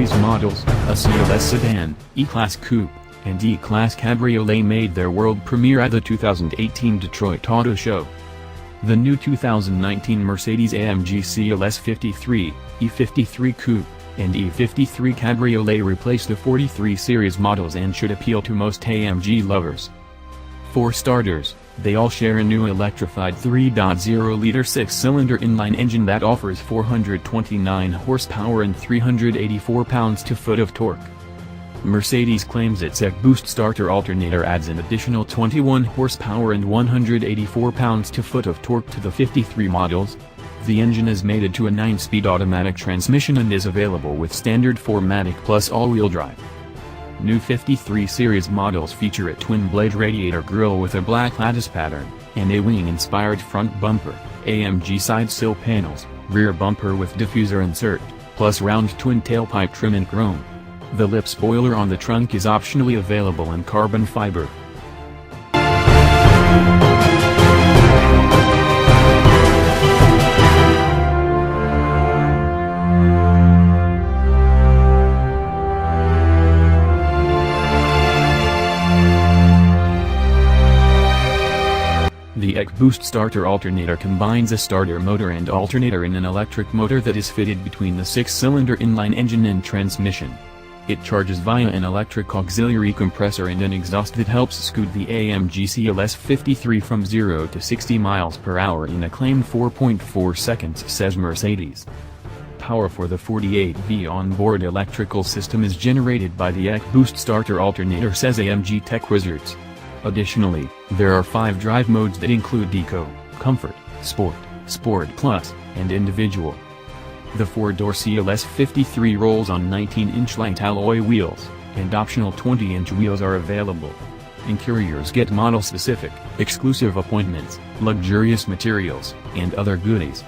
series models, a CLS sedan, E-Class Coupe, and E-Class Cabriolet made their world premiere at the 2018 Detroit Auto Show. The new 2019 Mercedes-AMG CLS53, E53 Coupe, and E53 Cabriolet replace the 43 series models and should appeal to most AMG lovers. For starters, they all share a new electrified 3.0-liter six-cylinder inline engine that offers 429 horsepower and 384 pounds-to-foot of torque. Mercedes claims its EcoBoost starter alternator adds an additional 21 horsepower and 184 pounds-to-foot of torque to the 53 models. The engine is mated to a 9-speed automatic transmission and is available with standard 4MATIC plus all-wheel drive. New 53 series models feature a twin-blade radiator grille with a black lattice pattern, and a wing-inspired front bumper, AMG side sill panels, rear bumper with diffuser insert, plus round twin tailpipe trim in chrome. The lip spoiler on the trunk is optionally available in carbon fiber. The EcoBoost starter alternator combines a starter motor and alternator in an electric motor that is fitted between the six-cylinder inline engine and transmission. It charges via an electric auxiliary compressor and an exhaust that helps scoot the AMG CLS53 from 0 to 60 miles per hour in a claimed 4.4 seconds, says Mercedes. Power for the 48V onboard electrical system is generated by the EcoBoost starter alternator, says AMG Tech Wizards. Additionally, there are 5 drive modes that include Eco, Comfort, Sport, Sport Plus, and Individual. The 4-door CLS53 rolls on 19-inch light alloy wheels, and optional 20-inch wheels are available. Interiors get model-specific, exclusive appointments, luxurious materials, and other goodies.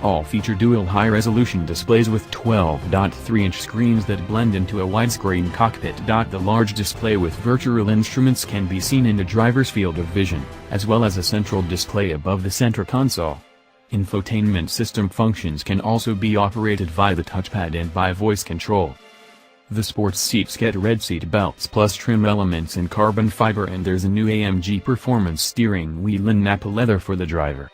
All feature dual high-resolution displays with 12.3-inch screens that blend into a widescreen cockpit. The large display with virtual instruments can be seen in the driver's field of vision, as well as a central display above the center console. Infotainment system functions can also be operated via the touchpad and by voice control. The sports seats get red seat belts plus trim elements in carbon fiber, and there's a new AMG Performance steering wheel in Napa leather for the driver.